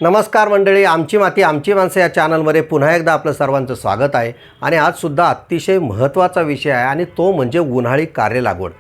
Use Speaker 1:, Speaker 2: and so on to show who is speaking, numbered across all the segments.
Speaker 1: नमस्कार मंडळी, आमची माती आमची माणसं या चॅनलमध्ये पुन्हा एकदा आपलं सर्वांचं स्वागत आहे। आणि आज सुद्धा अतिशय महत्त्वाचा विषय आहे आणि तो म्हणजे उन्हाळी कारले लागवड।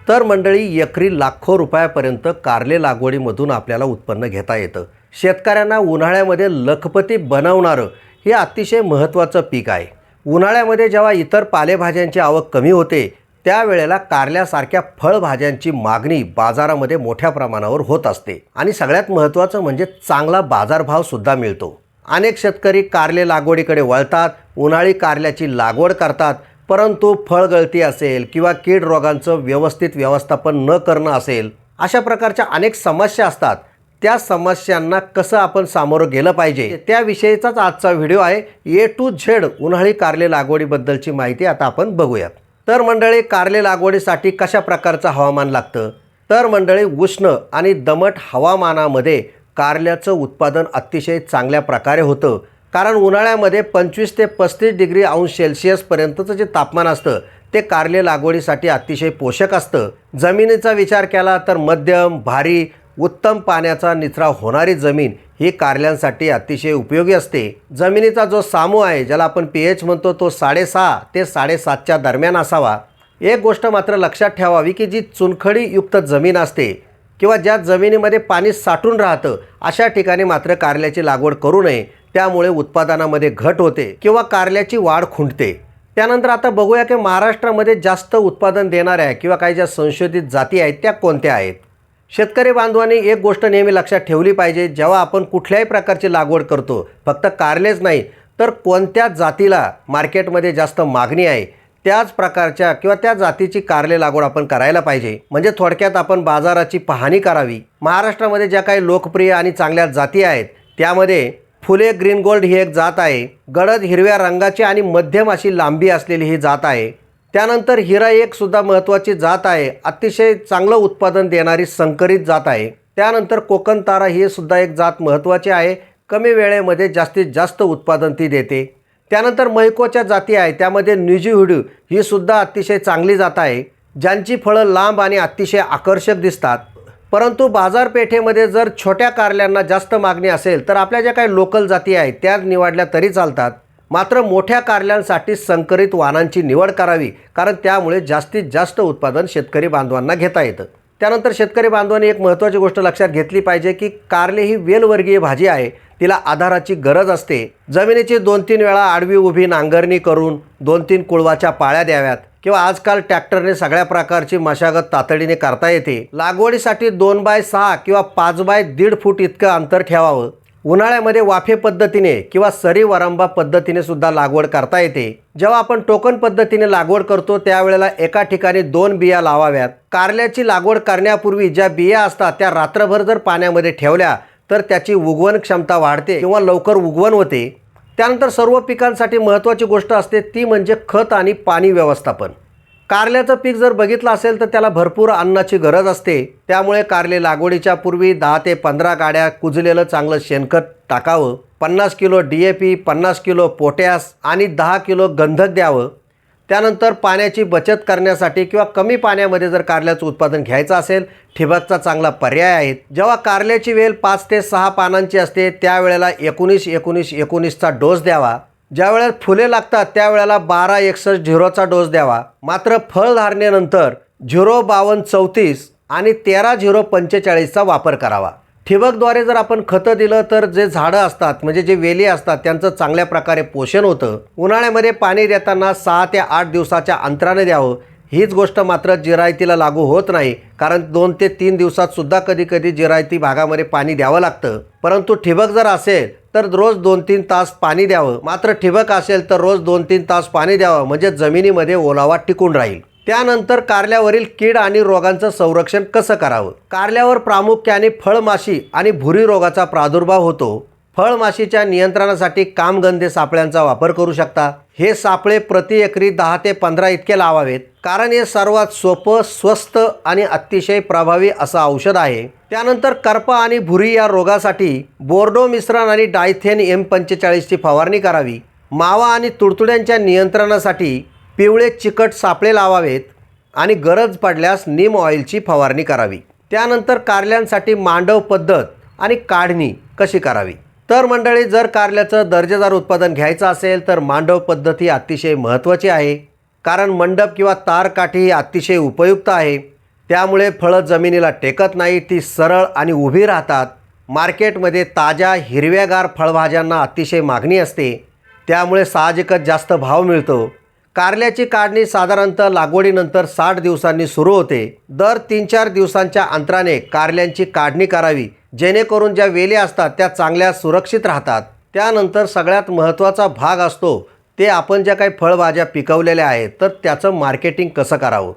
Speaker 1: तर मंडळी, एकरी लाखो रुपयापर्यंत कारले लागवडीमधून आपल्याला उत्पन्न घेता येतं। शेतकऱ्यांना उन्हाळ्यामध्ये लखपती बनवणारं हे अतिशय महत्त्वाचं पीक आहे। उन्हाळ्यामध्ये जेव्हा इतर पालेभाज्यांची आवक कमी होते त्यावेळेला कारल्यासारख्या फळभाज्यांची मागणी बाजारामध्ये मोठ्या प्रमाणावर होत असते आणि सगळ्यात महत्त्वाचं म्हणजे चांगला बाजारभाव सुद्धा मिळतो। अनेक शेतकरी कारले लागवडीकडे वळतात, उन्हाळी कारल्याची लागवड करतात, परंतु फळगळती असेल किंवा कीड रोगांचं व्यवस्थित व्यवस्थापन न करणं असेल, अशा प्रकारच्या अनेक समस्या असतात। त्या समस्यांना कसं आपण सामोरं गेलं पाहिजे त्याविषयीचाच आजचा व्हिडिओ आहे। A to Z उन्हाळी कारले लागवडीबद्दलची माहिती आता आपण बघूयात। तर मंडळी, कारले लागवडीसाठी कशा प्रकारचं हवामान लागतं? तर मंडळी, उष्ण आणि दमट हवामानामध्ये कारल्याचं उत्पादन अतिशय चांगल्या प्रकारे होतं, कारण उन्हाळ्यामध्ये 25 ते 35 डिग्री अंश सेल्सिअसपर्यंतचं जे तापमान असतं ते कारले लागवडीसाठी अतिशय पोषक असतं। जमिनीचा विचार केला तर मध्यम भारी उत्तम पाण्याचा निचरा होणारी जमीन ही कारल्यांसाठी अतिशय उपयोगी असते। जमिनीचा जो सामूह आहे, ज्याला आपण pH म्हणतो, तो 6.5 ते 7.5च्या दरम्यान असावा। एक गोष्ट मात्र लक्षात ठेवावी की जी चुनखडीयुक्त जमीन असते किंवा ज्या जमिनीमध्ये पाणी साठून राहतं अशा ठिकाणी मात्र कारल्याची लागवड करू नये, त्यामुळे उत्पादनामध्ये घट होते किंवा कारल्याची वाढ खुंटते। त्यानंतर आता बघूया की महाराष्ट्रामध्ये जास्त उत्पादन देणाऱ्या किंवा काही ज्या संशोधित जाती आहेत त्या कोणत्या आहेत। शेतकरी बांधवांनी एक गोष्ट नेहमी लक्षात ठेवली पाहिजे, जेव्हा आपण कुठल्याही प्रकारची लागवड करतो, फक्त कारलेच नाही तर कोणत्या जातीला मार्केटमध्ये जास्त मागणी आहे त्याच प्रकारच्या किंवा त्या जातीची कारले लागवड आपण करायला पाहिजे। म्हणजे थोडक्यात आपण बाजाराची पाहणी करावी। महाराष्ट्रामध्ये ज्या काही लोकप्रिय आणि चांगल्या जाती आहेत त्यामध्ये फुले ग्रीन गोल्ड ही एक जात आहे, गडद हिरव्या रंगाची आणि मध्यम अशी लांबी असलेली ही जात आहे। त्यानंतर हिरा एक सुद्धा महत्त्वाची जात आहे, अतिशय चांगलं उत्पादन देणारी संकरित जात आहे। त्यानंतर कोकण तारा ही सुद्धा एक जात महत्त्वाची आहे, कमी वेळेमध्ये जास्तीत जास्त उत्पादन ती देते। त्यानंतर मैकोच्या जाती आहे, त्यामध्ये न्यूझीहुडू ही सुद्धा अतिशय चांगली जात आहे, ज्यांची फळं लांब आणि अतिशय आकर्षक दिसतात। परंतु बाजारपेठेमध्ये जर छोट्या कारल्यांना जास्त मागणी असेल तर आपल्या ज्या काही लोकल जाती आहेत त्या निवडल्या तरी चालतात। मात्र मोठ्या कारल्यांसाठी संकरित वाणांची निवड करावी, कारण त्यामुळे जास्तीत जास्त उत्पादन शेतकरी बांधवांना घेता येतं। त्यानंतर शेतकरी बांधवांनी एक महत्त्वाची गोष्ट लक्षात घेतली पाहिजे की कारले ही वेलवर्गीय भाजी आहे, तिला आधाराची गरज असते। जमिनीची 2-3 वेळा आडवी उभी नांगरणी करून 2-3 कुळवाच्या पाळ्या द्याव्यात किंवा आजकाल ट्रॅक्टरने सगळ्या प्रकारची मशागत तातडीने करता येते। लागवडीसाठी 2x6 किंवा 5x1.5 फूट इतकं अंतर ठेवावं। उन्हाळ्यामध्ये वाफे पद्धतीने किंवा सरी वरंबा पद्धतीने सुद्धा लागवड करता येते। जेव्हा आपण टोकन पद्धतीने लागवड करतो त्यावेळेला एका ठिकाणी 2 बिया लावाव्यात। कारल्याची लागवड करण्यापूर्वी ज्या बिया असतात त्या रात्रभर जर पाण्यामध्ये ठेवल्या तर त्याची उगवण क्षमता वाढते किंवा लवकर उगवण होते। त्यानंतर सर्व पिकांसाठी महत्त्वाची गोष्ट असते ती म्हणजे खत आणि पाणी व्यवस्थापन। कारल्याचं पीक जर बघितलं असेल तर त्याला भरपूर अन्नाची गरज असते, त्यामुळे कारले लागवडीच्या पूर्वी 10 ते 15 गाड्या कुजलेलं चांगलं शेणखत टाकावं। 50 किलो DAP, 50 किलो पोटॅश आणि 10 किलो गंधक द्यावं। त्यानंतर पाण्याची बचत करण्यासाठी किंवा कमी पाण्यामध्ये जर कारल्याचं उत्पादन घ्यायचं असेल ठिबकचा चांगला पर्याय आहे। जेव्हा कारल्याची वेल 5 ते 6 पानांची असते त्यावेळेला 19-19-19चा डोस द्यावा। ज्यावेळेला फुले लागतात त्यावेळेला 12-61-0चा डोस द्यावा। मात्र फळधारणेनंतर 0-52-34 आणि 13-0-45चा वापर करावा। ठिबकद्वारे जर आपण खतं दिलं तर जे झाडं असतात म्हणजे जे वेली असतात त्यांचं चांगल्या प्रकारे पोषण होतं। उन्हाळ्यामध्ये पाणी देताना 6 ते 8 दिवसाच्या अंतराने द्यावं। हीच गोष्ट मात्र जिरायतीला लागू होत नाही, कारण 2 ते 3 दिवसात सुद्धा कधी जिरायती भागामध्ये पाणी द्यावं लागतं। परंतु ठिबक जर असेल तर रोज 2-3 तास पाणी द्यावं। मात्र ठिबक असेल तर रोज 2-3 तास पाणी द्यावं, म्हणजे जमिनीमध्ये ओलावा टिकून राहील। त्यानंतर कारल्यावरील कीड आणि रोगांचं संरक्षण कसं करावं? कारल्यावर प्रामुख्याने फळमाशी आणि भुरी रोगाचा प्रादुर्भाव होतो। फळमाशीच्या नियंत्रणासाठी कामगंधे सापळ्यांचा वापर करू शकता। हे सापळे प्रति एकरी 10 ते 15 इतके लावावेत, कारण हे सर्वात सोपं, स्वस्त आणि अतिशय प्रभावी असं औषध आहे। त्यानंतर करपा आणि भुरी या रोगासाठी बोर्डो मिश्रण आणि डायथेन M45ची फवारणी करावी। मावा आणि तुडतुड्यांच्या नियंत्रणासाठी पिवळे चिकट सापळे लावावेत आणि गरज पडल्यास नीम ऑइलची फवारणी करावी। त्यानंतर कारल्यांसाठी मांडव पद्धत आणि काढणी कशी करावी तर मंडळी, जर कारल्याचं दर्जेदार उत्पादन घ्यायचं असेल तर मांडव पद्धती अतिशय महत्त्वाची आहे, कारण मंडप किंवा तारकाठी ही अतिशय उपयुक्त आहे. त्यामुळे फळं जमिनीला टेकत नाही, ती सरळ आणि उभी राहतात. मार्केटमध्ये ताज्या हिरव्यागार फळभाज्यांना अतिशय मागणी असते, त्यामुळे साहजिकच जास्त भाव मिळतो. कारल्याची काढणी साधारणतः लागवडीनंतर 60 दिवसांनी सुरू होते. दर 3-4 दिवसांच्या अंतराने कारल्यांची काढणी करावी, जेणेकरून ज्या वेली असतात त्या चांगल्या सुरक्षित राहतात. त्यानंतर सगळ्यात महत्त्वाचा भाग असतो ते आपण ज्या काही फळभाज्या पिकवलेल्या आहेत तर त्याचं मार्केटिंग कसं करावं.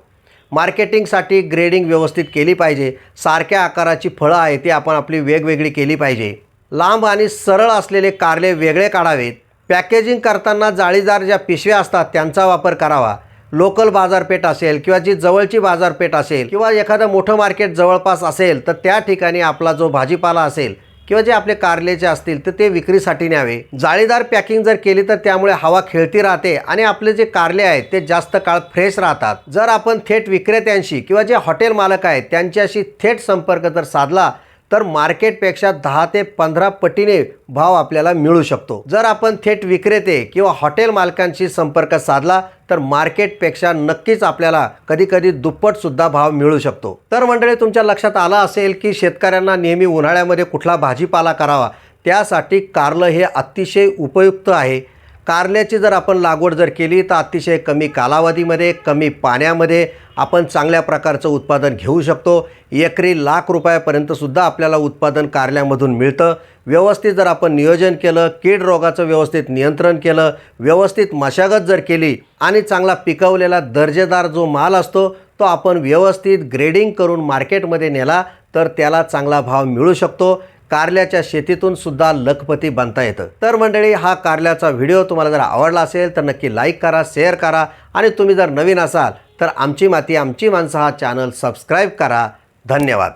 Speaker 1: मार्केटिंगसाठी ग्रेडिंग व्यवस्थित केली पाहिजे. सारख्या आकाराची फळं आहेत ती आपण आपली वेगवेगळी केली पाहिजे. लांब आणि सरळ असलेले कारले वेगळे काढावेत. पॅकेजिंग करताना जाळीदार ज्या पिशव्या असतात त्यांचा वापर करावा. लोकल बाजारपेठ असेल किंवा जी जवळची बाजारपेठ असेल किंवा एखादं मोठं मार्केट जवळपास असेल तर त्या ठिकाणी आपला जो भाजीपाला असेल किंवा जे आपले कारल्याचे असतील तर ते विक्रीसाठी न्यावे. जाळीदार पॅकिंग जर केली तर त्यामुळे हवा खेळती राहते आणि आपले जे कारले आहेत ते जास्त काळ फ्रेश राहतात. जर आपण थेट विक्रेत्यांशी किंवा जे हॉटेल मालक आहेत त्यांच्याशी थेट संपर्क जर साधला तर मार्केटपेक्षा 10 ते 15 पटीने भाव आपल्याला मिळू शकतो. जर आपण थेट विक्रेते किंवा हॉटेल मालकांशी संपर्क साधला तर मार्केटपेक्षा नक्कीच आपल्याला कधीकधी दुप्पटसुद्धा भाव मिळू शकतो. तर मंडळी, तुमच्या लक्षात आलं असेल की शेतकऱ्यांना नेहमी उन्हाळ्यामध्ये कुठला भाजीपाला करावा, त्यासाठी कारलं हे अतिशय उपयुक्त आहे. कारल्याची जर आपण लागवड जर केली तर अतिशय कमी कालावधीमध्ये कमी पाण्यामध्ये आपण चांगल्या प्रकारचं उत्पादन घेऊ शकतो. एकरी लाख रुपयापर्यंतसुद्धा आपल्याला उत्पादन कारल्यामधून मिळतं. व्यवस्थित जर आपण नियोजन केलं, कीड रोगाचं व्यवस्थित नियंत्रण केलं, व्यवस्थित मशागत जर केली आणि चांगला पिकवलेला दर्जेदार जो माल असतो तो आपण व्यवस्थित ग्रेडिंग करून मार्केटमध्ये नेला तर त्याला चांगला भाव मिळू शकतो. कारल्याच्या शेतीतून सुद्धा लखपती बनता येतं. तर मंडळी, हा कारल्याचा व्हिडिओ तुम्हाला जर आवडला असेल तर नक्की लाईक करा, शेअर करा आणि तुम्ही जर नवीन असाल तर आमची माती आमची माणसं हा चॅनल सबस्क्राईब करा. धन्यवाद.